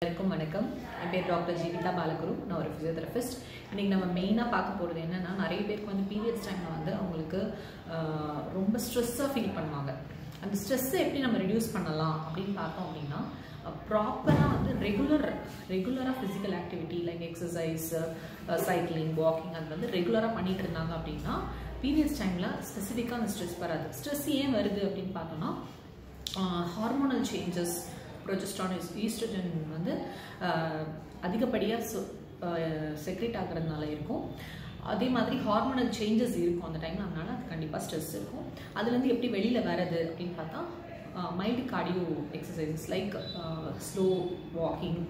வணக்கம். என் பேர் டாக்டர் ஜீவிதா பாலகுரு. நான் ஒரு ஃபிசியோதெரபிஸ்ட். இன்றைக்கி நம்ம மெயினாக பார்க்க போகிறது என்னென்னா, நிறைய பேருக்கு வந்து பீரியட்ஸ் டைமில் வந்து அவங்களுக்கு ரொம்ப ஸ்ட்ரெஸ்ஸாக ஃபீல் பண்ணுவாங்க. அந்த ஸ்ட்ரெஸ்ஸை எப்படி நம்ம ரெடியூஸ் பண்ணலாம் அப்படின்னு பார்த்தோம் அப்படின்னா, ப்ராப்பராக வந்து ரெகுலராக physical activity like exercise, cycling, walking அது வந்து ரெகுலராக பண்ணிகிட்டு இருந்தாங்க அப்படின்னா பீரியட்ஸ் டைமில் ஸ்பெசிஃபிக்காக அந்த ஸ்ட்ரெஸ் வராது. ஸ்ட்ரெஸ் ஏன் வருது அப்படின்னு பார்த்தோன்னா, ஹார்மோனல் சேஞ்சஸ், ப்ரொஜெஸ்ட்ரான், ஈஸ்ட்ரோஜன் வந்து அதிகப்படியாக செக்ரேட் ஆகிறதுனால இருக்கும். அதே மாதிரி ஹார்மோனல் சேஞ்சஸ் இருக்கும் அந்த டைமில். அதனால அது கண்டிப்பாக ஸ்ட்ரெஸ் இருக்கும். அதுலேருந்து எப்படி வெளியில் வர்றது அப்படின்னு பார்த்தா, mild cardio exercises like slow walking,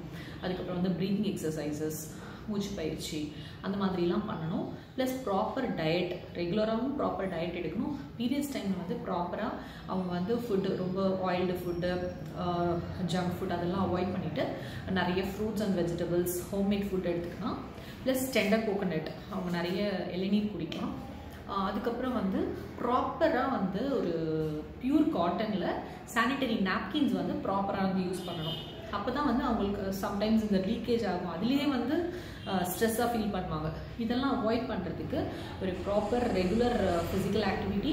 அதுக்கப்புறம் வந்து ப்ரீத்திங் எக்ஸசைசஸ், மூச்சு பயிற்சி அந்த மாதிரிலாம் பண்ணணும். ப்ளஸ் ப்ராப்பர் டயட், ரெகுலராகவும் ப்ராப்பர் டயட் எடுக்கணும். பீரியட்ஸ் டைமில் வந்து ப்ராப்பராக அவங்க வந்து ஃபுட்டு, ரொம்ப ஆயில்டு ஃபுட்டு, ஜங்க் ஃபுட் அதெல்லாம் அவாய்ட் பண்ணிவிட்டு நிறைய fruits and vegetables, homemade food எடுத்துக்கலாம். ப்ளஸ் டெண்டர் கோகோனட், அவங்க நிறைய இளநீர் குடிக்கலாம். அதுக்கப்புறம் வந்து ப்ராப்பராக வந்து ஒரு பியூர் காட்டனில் சானிட்டரி நாப்கின்ஸ் வந்து ப்ராப்பராக வந்து யூஸ் பண்ணணும். அப்போ தான் வந்து அவங்களுக்கு சம்டைம்ஸ் இந்த லீக்கேஜ் ஆகும், அதுலேயே வந்து ஸ்ட்ரெஸ்ஸாக ஃபீல் பண்ணுவாங்க. இதெல்லாம் அவாய்ட் பண்ணுறதுக்கு ஒரு ப்ராப்பர் ரெகுலர் ஃபிசிக்கல் ஆக்டிவிட்டி,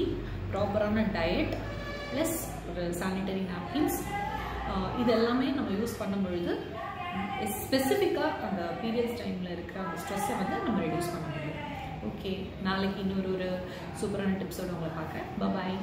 ப்ராப்பரான டயட், ப்ளஸ் ஒரு சானிட்டரி நாப்கின்ஸ், இது எல்லாமே நம்ம யூஸ் பண்ணும் பொழுது ஸ்பெசிஃபிக்காக அந்த பீரியட்ஸ் டைமில் இருக்கிற அந்த ஸ்ட்ரெஸ்ஸை வந்து நம்ம ரெடியூஸ் பண்ண முடியும். ஓகே, நாளைக்கு இன்னொரு சூப்பரான டிப்ஸோடு உங்களை பார்க்குறேன். பாய்.